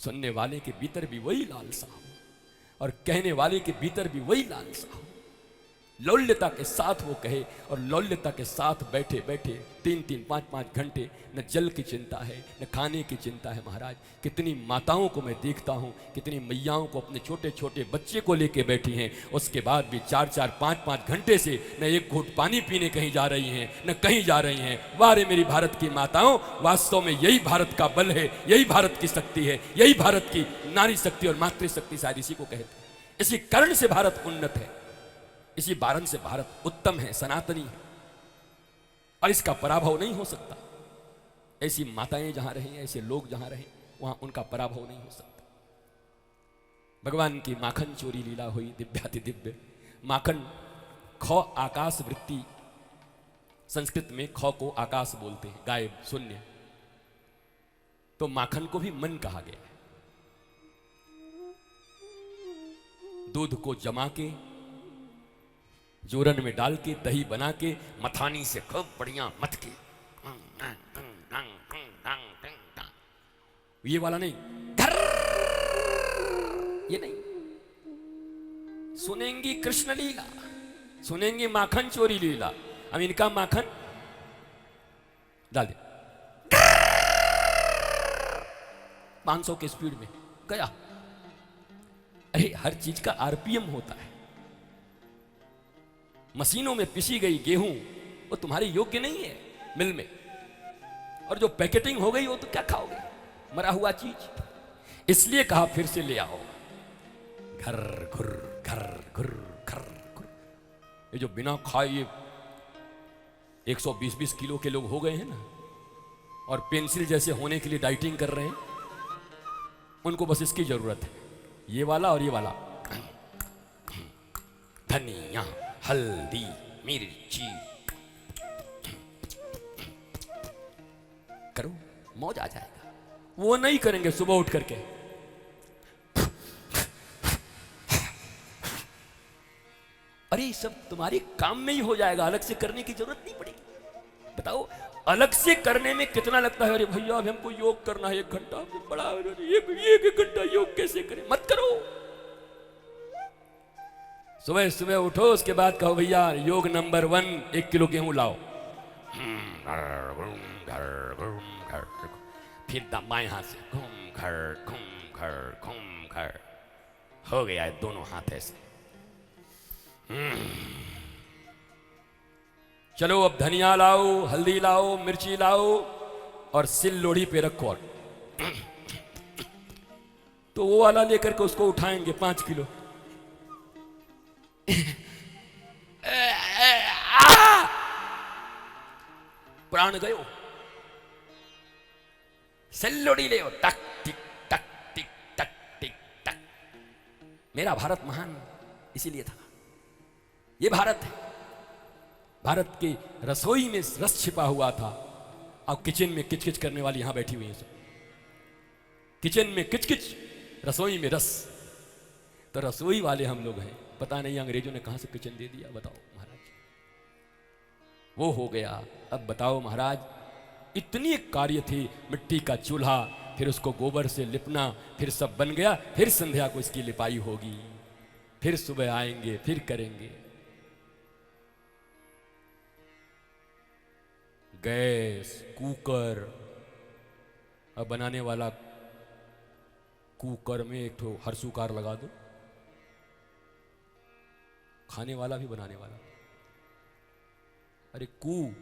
सुनने वाले के भीतर भी वही लालसा हो और कहने वाले के भीतर भी वही लालसा हो। लौल्यता के साथ वो कहे और लौल्यता के साथ बैठे बैठे 3-3, 5-5 घंटे न जल की चिंता है न खाने की चिंता है। महाराज कितनी माताओं को मैं देखता हूँ, कितनी मैयाओं को अपने छोटे छोटे बच्चे को लेके बैठी हैं, उसके बाद भी 4-4, 5-5 घंटे से न एक घूंट पानी पीने कहीं जा रही हैं न कहीं जा रही हैं। वाह रे मेरी भारत की माताओं, वास्तव में यही भारत का बल है, यही भारत की शक्ति है, यही भारत की नारी शक्ति और मातृशक्ति शायद इसी को कहते हैं। इसी कारण से भारत उन्नत है, इसी कारण से भारत उत्तम है, सनातनी है और इसका पराभव नहीं हो सकता। ऐसी माताएं जहां रहें, ऐसे लोग जहां रहें, वहां उनका पराभव नहीं हो सकता। भगवान की माखन चोरी लीला हुई दिव्याति दिव्य। माखन ख आकाश वृत्ति, संस्कृत में ख को आकाश बोलते हैं, गायब शून्य, तो माखन को भी मन कहा गया है। दूध को जमा के जोरन में डाल के दही बना के मथानी से खूब बढ़िया मथ के, ये वाला नहीं, ये नहीं। सुनेंगी कृष्ण लीला, सुनेंगी माखन चोरी लीला। अब इनका माखन डाल दे 500 के स्पीड में गया। अरे हर चीज का आरपीएम होता है। मशीनों में पिसी गई गेहूं वो तुम्हारे योग्य नहीं है मिल में, और जो पैकेटिंग हो गई वो तो क्या खाओगे, मरा हुआ चीज। इसलिए कहा फिर से ले आओ, घर घुर घर घुर घर घुर। ये जो बिना खाए ये 120-20 किलो के लोग हो गए हैं ना, और पेंसिल जैसे होने के लिए डाइटिंग कर रहे हैं, उनको बस इसकी जरूरत है, ये वाला और ये वाला, धनिया हल्दी मिर्ची, करो मौज आ जाएगा। वो नहीं करेंगे सुबह उठ करके, अरे सब तुम्हारे काम में ही हो जाएगा, अलग से करने की जरूरत नहीं पड़ेगी। बताओ अलग से करने में कितना लगता है। अरे भैया अब हमको योग करना है 1 घंटा, बड़ा एक घंटा योग कैसे करें, मत करो। सुबह सुबह उठो, उसके बाद कहो भैया योग नंबर 1 1 किलो गेहूं लाओ, फिर बाएं हाथ से घूम घर हो गया है दोनों हाथ ऐसे। चलो अब धनिया लाओ, हल्दी लाओ, मिर्ची लाओ और सिल लोढ़ी पे रखो, तो वो वाला लेकर के उसको उठाएंगे 5 किलो। प्राण गयो, सेल्लोड़ी ले, टक टिक टक टिक टक टिक टक। मेरा भारत महान इसीलिए था। ये भारत है, भारत की रसोई में रस छिपा हुआ था। अब किचन में किचकिच करने वाली यहां बैठी हुई है सब, किचन में किचकिच, रसोई में रस। तो रसोई वाले हम लोग हैं, पता नहीं अंग्रेजों ने कहां से किचन दे दिया। बताओ महाराज, वो हो गया। अब बताओ महाराज, इतनी कार्य थी, मिट्टी का चूल्हा, फिर उसको गोबर से लिपना, फिर सब बन गया, फिर संध्या को इसकी लिपाई होगी, फिर सुबह आएंगे, फिर करेंगे। गैस, कुकर, अब बनाने वाला कुकर में एक ठो हरसुकार लगा दो, खाने वाला भी बनाने वाला। अरे कू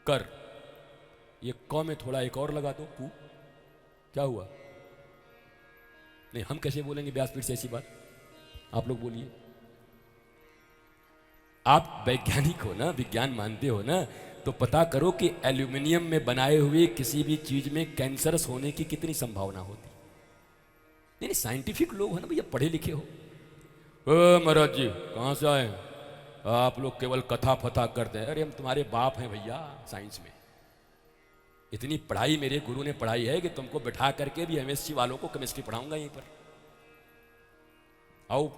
कर, ये क में थोड़ा एक और लगा दो, कू, क्या हुआ? नहीं हम कैसे बोलेंगे व्यासपीठ से ऐसी बात, आप लोग बोलिए। आप वैज्ञानिक हो ना, विज्ञान मानते हो ना, तो पता करो कि एल्यूमिनियम में बनाए हुए किसी भी चीज में कैंसरस होने की कितनी संभावना होती। नहीं साइंटिफिक लोग हो ना भैया, पढ़े लिखे हो। महाराज जी कहाँ से आए, आप लोग केवल कथा फथा करते हैं। अरे हम तुम्हारे बाप हैं भैया साइंस में। इतनी पढ़ाई मेरे गुरु ने पढ़ाई है कि तुमको बिठा करके भी एमएससी वालों को केमिस्ट्री पढ़ाऊंगा यहीं पर। आओ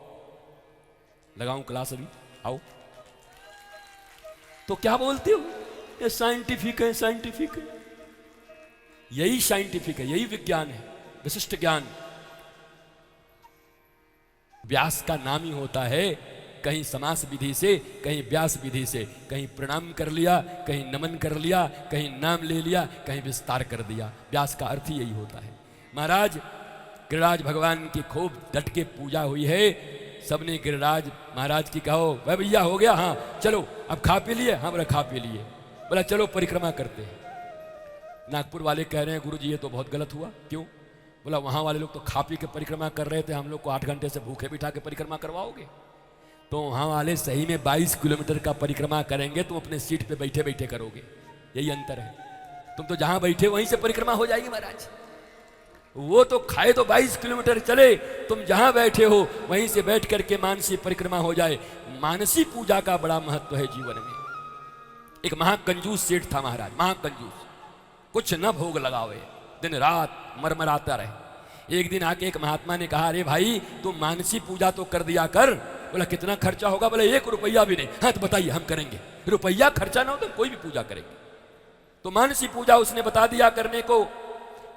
लगाऊं क्लास अभी, आओ। तो क्या बोलते हो, ये साइंटिफिक है, साइंटिफिक है। यही साइंटिफिक है, यही विज्ञान है, विशिष्ट ज्ञान व्यास का नाम ही होता है। कहीं समास विधि से, कहीं व्यास विधि से, कहीं प्रणाम कर लिया, कहीं नमन कर लिया, कहीं नाम ले लिया, कहीं विस्तार कर दिया। व्यास का अर्थ ही यही होता है। महाराज गिरिराज भगवान की खूब डट के पूजा हुई है। सबने गिरिराज महाराज की कहो, भाई भैया हो गया, हाँ चलो अब खा पी लिए, हाँ बोला खा पी लिए, बोला चलो परिक्रमा करते हैं। नागपुर वाले कह रहे हैं गुरु जी ये तो बहुत गलत हुआ। क्यों? बोला वहाँ वाले लोग तो खा पी के परिक्रमा कर रहे थे, हम लोग को 8 घंटे से भूखे बिठा के परिक्रमा करवाओगे? तो वहाँ वाले सही में 22 किलोमीटर का परिक्रमा करेंगे, तुम अपने सीट पे बैठे बैठे करोगे, यही अंतर है। तुम तो जहाँ बैठे वहीं से परिक्रमा हो जाएगी महाराज। वो तो खाए तो 22 किलोमीटर चले, तुम जहाँ बैठे हो वहीं से बैठ करके मानसी परिक्रमा हो जाए। मानसी पूजा का बड़ा महत्व है जीवन में। एक महाकंजूस सेठ था महाराज, महाकंजूस, कुछ न भोग लगावे, दिन रात मरमराता रहे। एक दिन आके एक महात्मा ने कहा, अरे भाई तुम मानसी पूजा तो कर दिया कर। बोला कितना खर्चा होगा? बोला 1 रुपया भी नहीं। हाँ तो बताइए हम करेंगे। रुपया खर्चा ना हो तो कोई भी पूजा करेंगे। तो मानसी पूजा उसने बता दिया करने को।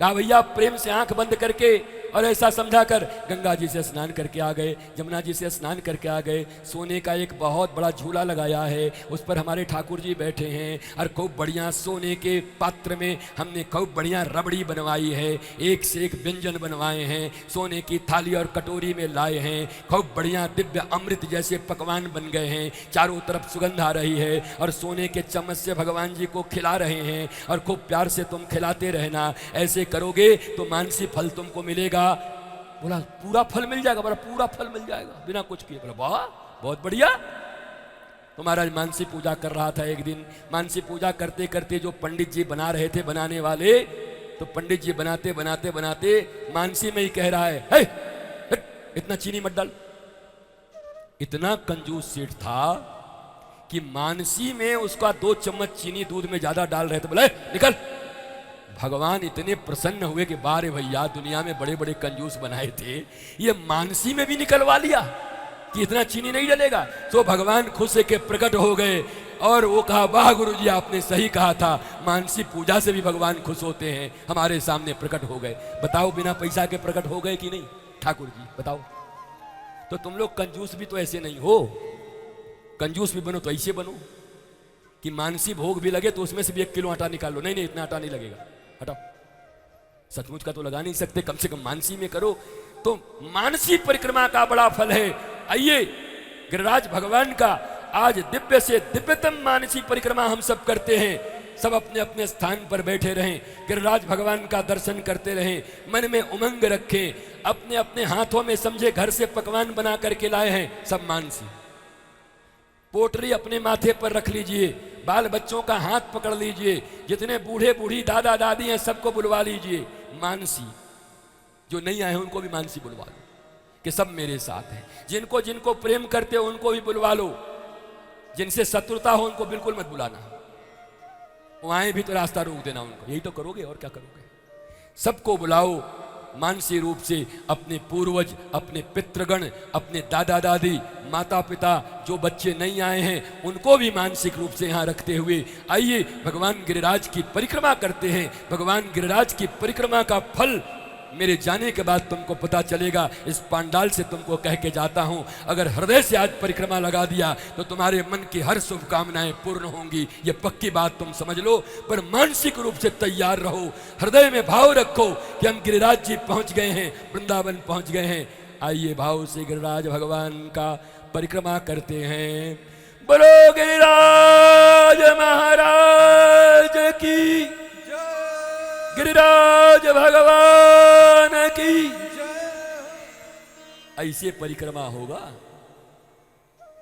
कहा भैया प्रेम से आंख बंद करके और ऐसा समझा कर गंगा जी से स्नान करके आ गए, जमुना जी से स्नान करके आ गए। सोने का एक बहुत बड़ा झूला लगाया है, उस पर हमारे ठाकुर जी बैठे हैं और खूब बढ़िया सोने के पात्र में हमने खूब बढ़िया रबड़ी बनवाई है, एक से एक व्यंजन बनवाए हैं, सोने की थाली और कटोरी में लाए हैं, खूब बढ़िया दिव्य अमृत जैसे पकवान बन गए हैं, चारों तरफ सुगंध आ रही है और सोने के चम्मच से भगवान जी को खिला रहे हैं और खूब प्यार से तुम खिलाते रहना। ऐसे करोगे तो मानसी फल तुमको मिलेगा। बोला पूरा फल मिल जाएगा? बोला पूरा फल मिल जाएगा बिना कुछ किए। बोला वाह बहुत बढ़िया। तो महाराज मानसी पूजा कर रहा था। एक दिन मानसी पूजा करते करते जो पंडित जी बना रहे थे, बनाने वाले, तो पंडित जी बनाते बनाते बनाते मानसी में ही कह रहा है, हे, इतना चीनी मत डाल। इतना कंजूस सेठ था कि मानसी में उसका 2 चम्मच चीनी दूध में ज्यादा डाल रहे थे। बोले निकल। भगवान इतने प्रसन्न हुए कि बारे भैया दुनिया में बड़े बड़े कंजूस बनाए थे, ये मानसी में भी निकलवा लिया कि इतना चीनी नहीं डलेगा। तो भगवान खुश के प्रकट हो गए और वो कहा वाह गुरु जी आपने सही कहा था, मानसी पूजा से भी भगवान खुश होते हैं। हमारे सामने प्रकट हो गए। बताओ बिना पैसा के प्रकट हो गए कि नहीं ठाकुर जी? बताओ। तो तुम लोग कंजूस भी तो ऐसे नहीं हो, कंजूस भी बनो तो ऐसे बनो कि मानसी भोग भी लगे तो उसमें से भी 1 किलो आटा निकाल लो। नहीं नहीं इतना आटा नहीं लगेगा, हटाओ। सचमुच का तो लगा नहीं सकते, कम से कम मानसी में करो। तो मानसी परिक्रमा का बड़ा फल है। आइए गिरिराज भगवान का आज दिव्य से दिव्यतम मानसी परिक्रमा हम सब करते हैं। सब अपने अपने स्थान पर बैठे रहें, गिरिराज भगवान का दर्शन करते रहें, मन में उमंग रखें। अपने अपने हाथों में समझे घर से पकवान बना करके लाए हैं सब मानसी। पोटरी अपने माथे पर रख लीजिए, बाल बच्चों का हाथ पकड़ लीजिए, जितने बूढ़े बूढ़ी दादा दादी हैं सबको बुलवा लीजिए। मानसी जो नहीं आए हैं उनको भी मानसी बुलवा लो कि सब मेरे साथ हैं। जिनको जिनको प्रेम करते हो उनको भी बुलवा लो, जिनसे शत्रुता हो उनको बिल्कुल मत बुलाना। वो आए भी तो रास्ता रोक देना उनको, यही तो करोगे और क्या करोगे। सबको बुलाओ मानसी रूप से। अपने पूर्वज, अपने पितृगण, अपने दादा दादी, माता पिता, जो बच्चे नहीं आए हैं उनको भी मानसिक रूप से यहाँ रखते हुए आइए भगवान गिरिराज की परिक्रमा करते हैं। भगवान गिरिराज की परिक्रमा का फल मेरे जाने के बाद तुमको पता चलेगा। इस पांडाल से तुमको कह के जाता हूं, अगर हृदय से आज परिक्रमा लगा दिया तो तुम्हारे मन की हर शुभकामनाएं पूर्ण होंगी। ये पक्की बात तुम समझ लो। पर मानसिक रूप से तैयार रहो, हृदय में भाव रखो कि हम गिरिराज जी पहुंच गए हैं, वृंदावन पहुंच गए हैं। आइए भाव से गिरिराज भगवान का परिक्रमा करते हैं। बोलो गिरिराज महाराज की, गिरिराज भगवान की। ऐसे परिक्रमा होगा।